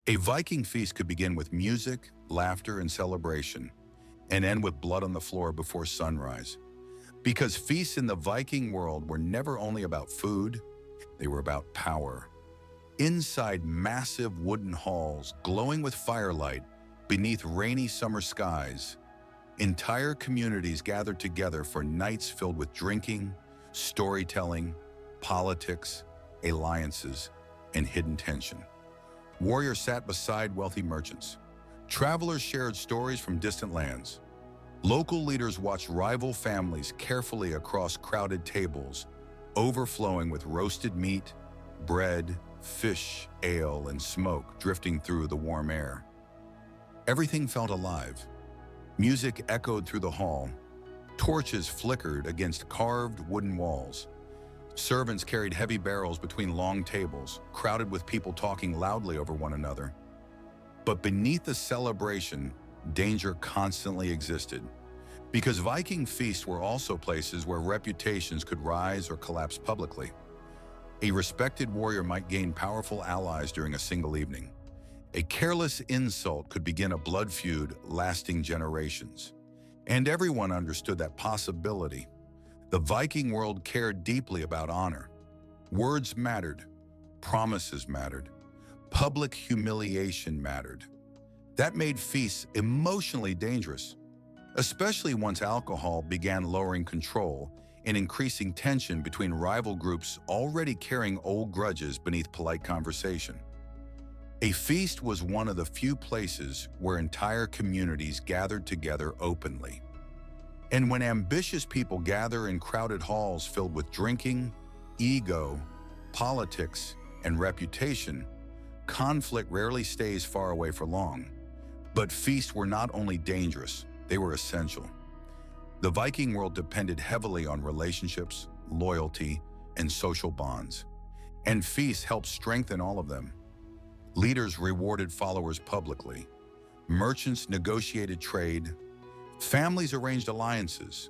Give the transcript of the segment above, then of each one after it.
A Viking feast could begin with music, laughter, and celebration, and end with blood on the floor before sunrise. Because feasts in the Viking world were never only about food, they were about power. Inside massive wooden halls glowing with firelight beneath rainy summer skies, entire communities gathered together for nights filled with drinking, storytelling, politics, alliances, and hidden tension. Warriors sat beside wealthy merchants. Travelers shared stories from distant lands. Local leaders watched rival families carefully across crowded tables, overflowing with roasted meat, bread, fish, ale, and smoke drifting through the warm air. Everything felt alive. Music echoed through the hall. Torches flickered against carved wooden walls. Servants carried heavy barrels between long tables, crowded with people talking loudly over one another. But beneath the celebration, danger constantly existed. Because Viking feasts were also places where reputations could rise or collapse publicly. A respected warrior might gain powerful allies during a single evening. A careless insult could begin a blood feud lasting generations. And everyone understood that possibility. The Viking world cared deeply about honor. Words mattered, promises mattered, public humiliation mattered. That made feasts emotionally dangerous, especially once alcohol began lowering control and increasing tension between rival groups already carrying old grudges beneath polite conversation. A feast was one of the few places where entire communities gathered together openly. And when ambitious people gather in crowded halls filled with drinking, ego, politics, and reputation, conflict rarely stays far away for long. But feasts were not only dangerous, they were essential. The Viking world depended heavily on relationships, loyalty, and social bonds. And feasts helped strengthen all of them. Leaders rewarded followers publicly. Merchants negotiated trade. Families arranged alliances.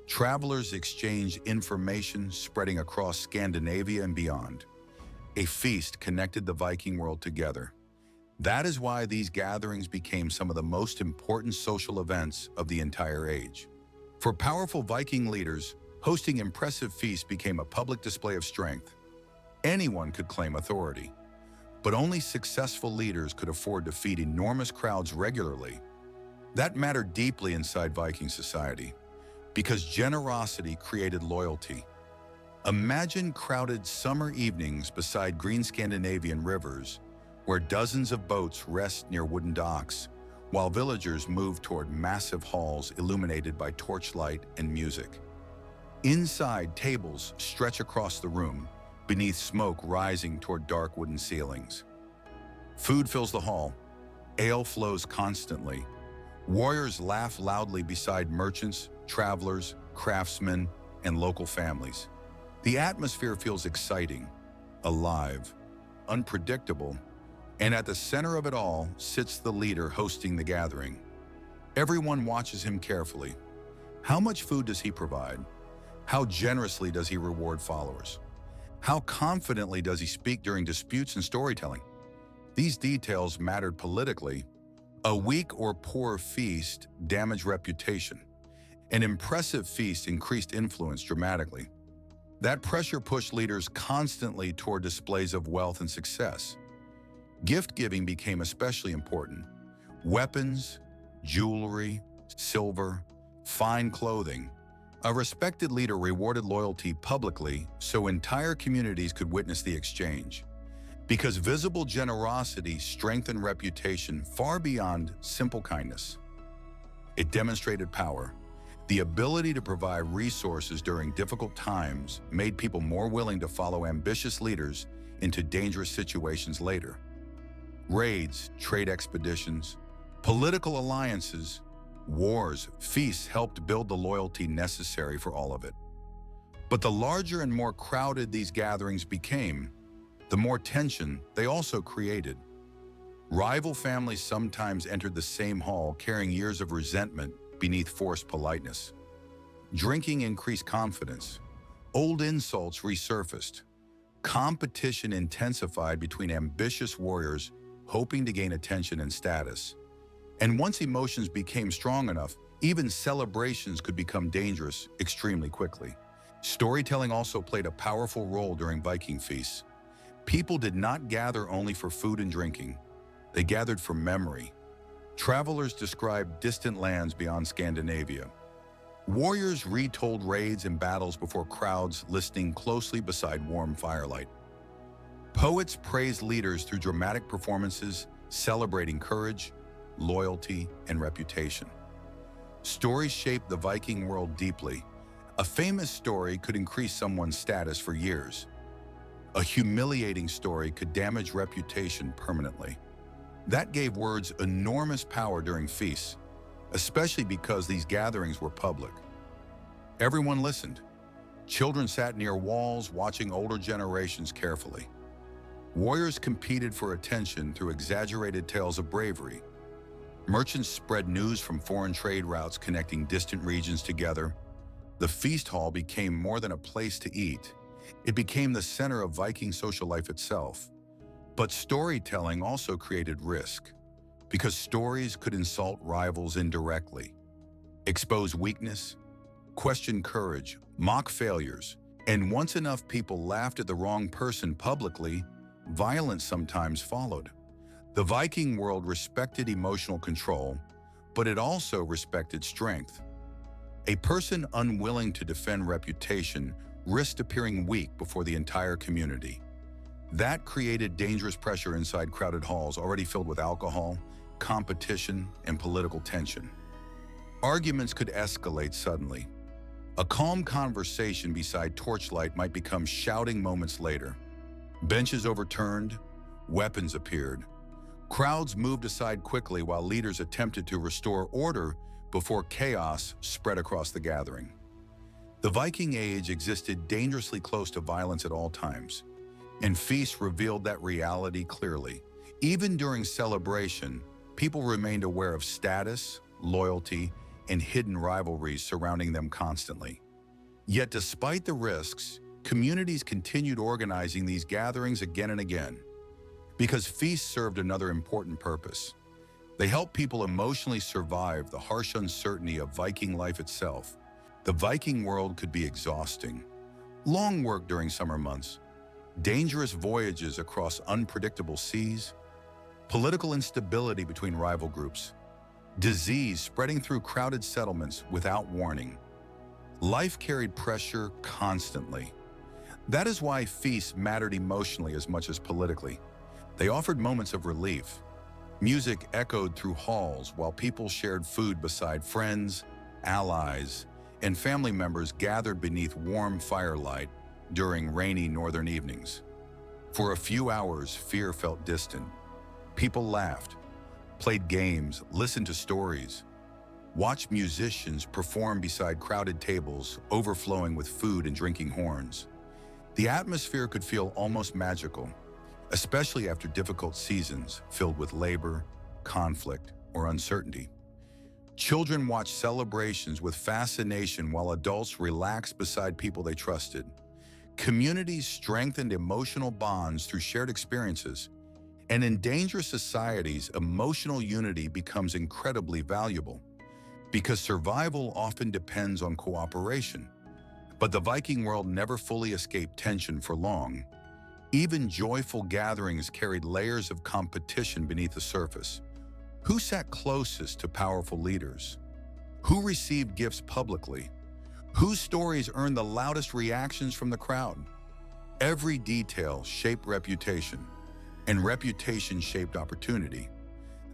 Travelers exchanged information spreading across Scandinavia and beyond. A feast connected the Viking world together. That is why these gatherings became some of the most important social events of the entire age. For powerful Viking leaders, hosting impressive feasts became a public display of strength. Anyone could claim authority, but only successful leaders could afford to feed enormous crowds regularly. That mattered deeply inside Viking society, because generosity created loyalty. Imagine crowded summer evenings beside green Scandinavian rivers, where dozens of boats rest near wooden docks, while villagers move toward massive halls illuminated by torchlight and music. Inside, tables stretch across the room, beneath smoke rising toward dark wooden ceilings. Food fills the hall. Ale flows constantly. Warriors laugh loudly beside merchants, travelers, craftsmen, and local families. The atmosphere feels exciting, alive, unpredictable, and at the center of it all sits the leader hosting the gathering. Everyone watches him carefully. How much food does he provide? How generously does he reward followers? How confidently does he speak during disputes and storytelling? These details mattered politically. A weak or poor feast damaged reputation. An impressive feast increased influence dramatically. That pressure pushed leaders constantly toward displays of wealth and success. Gift-giving became especially important. Weapons, jewelry, silver, fine clothing. A respected leader rewarded loyalty publicly so entire communities could witness the exchange. Because visible generosity strengthened reputation far beyond simple kindness. It demonstrated power. The ability to provide resources during difficult times made people more willing to follow ambitious leaders into dangerous situations later. Raids, trade expeditions, political alliances, wars, feasts helped build the loyalty necessary for all of it. But the larger and more crowded these gatherings became, the more tension they also created. Rival families sometimes entered the same hall carrying years of resentment beneath forced politeness. Drinking increased confidence. Old insults resurfaced. Competition intensified between ambitious warriors hoping to gain attention and status. And once emotions became strong enough, even celebrations could become dangerous extremely quickly. Storytelling also played a powerful role during Viking feasts. People did not gather only for food and drinking. They gathered for memory. Travelers described distant lands beyond Scandinavia. Warriors retold raids and battles before crowds listening closely beside warm firelight. Poets praised leaders through dramatic performances, celebrating courage, loyalty, and reputation. Stories shaped the Viking world deeply. A famous story could increase someone's status for years. A humiliating story could damage reputation permanently. That gave words enormous power during feasts, especially because these gatherings were public. Everyone listened. Children sat near walls, watching older generations carefully. Warriors competed for attention through exaggerated tales of bravery. Merchants spread news from foreign trade routes connecting distant regions together. The feast hall became more than a place to eat. It became the center of Viking social life itself. But storytelling also created risk, because stories could insult rivals indirectly, expose weakness, question courage, mock failures, and once enough people laughed at the wrong person publicly, violence sometimes followed. The Viking world respected emotional control, but it also respected strength. A person unwilling to defend reputation risked appearing weak before the entire community. That created dangerous pressure inside crowded halls already filled with alcohol, competition, and political tension. Arguments could escalate suddenly. A calm conversation beside torchlight might become shouting moments later. Benches overturned, weapons appeared. Crowds moved aside quickly while leaders attempted to restore order before chaos spread across the gathering. The Viking Age existed dangerously close to violence at all times, and feasts revealed that reality clearly. Even during celebration, people remained aware of status, loyalty, and hidden rivalries surrounding them constantly. Yet despite the risks, communities continued organizing these gatherings again and again, because feasts served another important purpose. They helped people emotionally survive the harsh uncertainty of Viking life itself. The Viking world could be exhausting. Long work during summer months, dangerous voyages across unpredictable seas, political instability between rival groups, disease spreading through crowded settlements without warning. Life carried pressure constantly. That is why feasts mattered emotionally as much as politically. They offered moments of relief. Music echoed through halls while people shared food beside friends, allies, and family members gathered beneath warm firelight during rainy northern evenings. For a few hours, fear felt distant. People laughed, played games, listened to stories, watched musicians perform beside crowded tables overflowing with food and drinking horns. The atmosphere could feel almost magical, especially after difficult seasons filled with labor, conflict, or uncertainty. Children watched celebrations with fascination while adults relaxed beside people they trusted. Communities strengthened emotional bonds through shared experiences, and in dangerous societies, emotional unity becomes incredibly valuable, because survival often depends on cooperation. But the Viking world never fully escaped tension for long. Even joyful gatherings carried layers of competition beneath the surface. Who sat closest to powerful leaders? Who received gifts publicly? Whose stories earned the loudest reactions from the crowd? Every detail shaped reputation, and reputation shaped opportunity.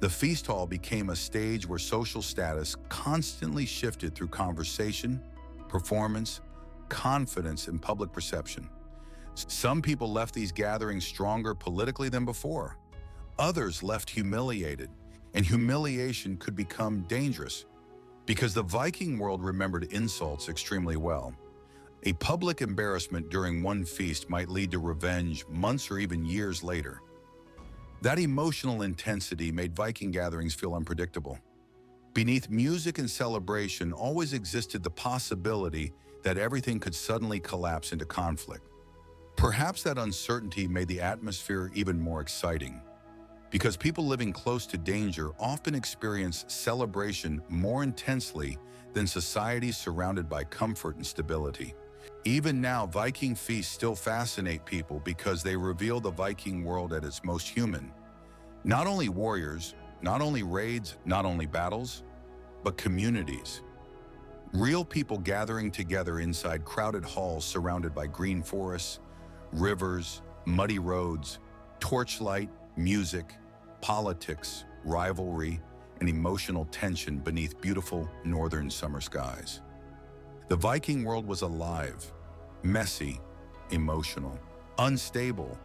The feast hall became a stage where social status constantly shifted through conversation, performance, confidence, and public perception. Some people left these gatherings stronger politically than before. Others left humiliated, and humiliation could become dangerous because the Viking world remembered insults extremely well. A public embarrassment during one feast might lead to revenge months or even years later. That emotional intensity made Viking gatherings feel unpredictable. Beneath music and celebration always existed the possibility that everything could suddenly collapse into conflict. Perhaps that uncertainty made the atmosphere even more exciting. because people living close to danger often experience celebration more intensely than societies surrounded by comfort and stability. Even now, Viking feasts still fascinate people because they reveal the Viking world at its most human. Not only warriors, not only raids, not only battles, but communities. Real people gathering together inside crowded halls surrounded by green forests, rivers, muddy roads, torchlight, music, politics, rivalry, and emotional tension beneath beautiful northern summer skies. The Viking world was alive, messy, emotional, unstable,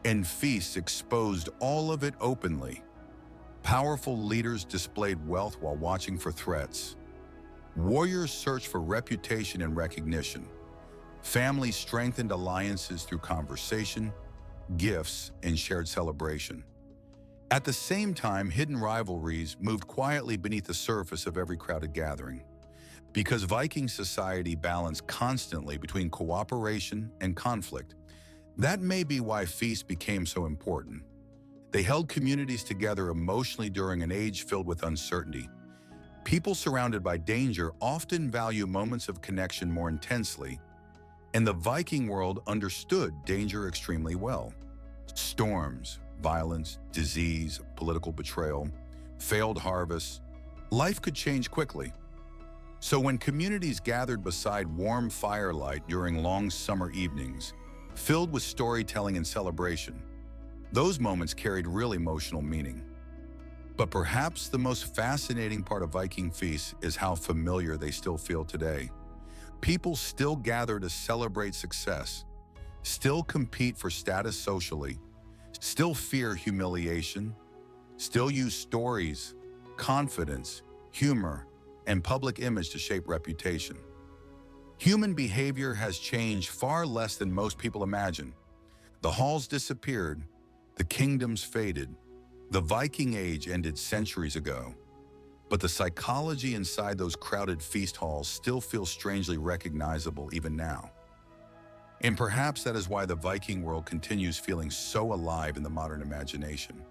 and feasts exposed all of it openly. Powerful leaders displayed wealth while watching for threats. Warriors searched for reputation and recognition. Families strengthened alliances through conversation, gifts, and shared celebration. At the same time, hidden rivalries moved quietly beneath the surface of every crowded gathering. Because Viking society balanced constantly between cooperation and conflict, that may be why feasts became so important. They held communities together emotionally during an age filled with uncertainty. People surrounded by danger often value moments of connection more intensely, and the Viking world understood danger extremely well. Storms, violence, disease, political betrayal, failed harvests, life could change quickly. So when communities gathered beside warm firelight during long summer evenings, filled with storytelling and celebration, those moments carried real emotional meaning. But perhaps the most fascinating part of Viking feasts is how familiar they still feel today. People still gather to celebrate success, still compete for status socially, still fear humiliation, still use stories, confidence, humor, and public image to shape reputation. Human behavior has changed far less than most people imagine. The halls disappeared, the kingdoms faded, the Viking Age ended centuries ago. But the psychology inside those crowded feast halls still feels strangely recognizable even now. And perhaps that is why the Viking world continues feeling so alive in the modern imagination.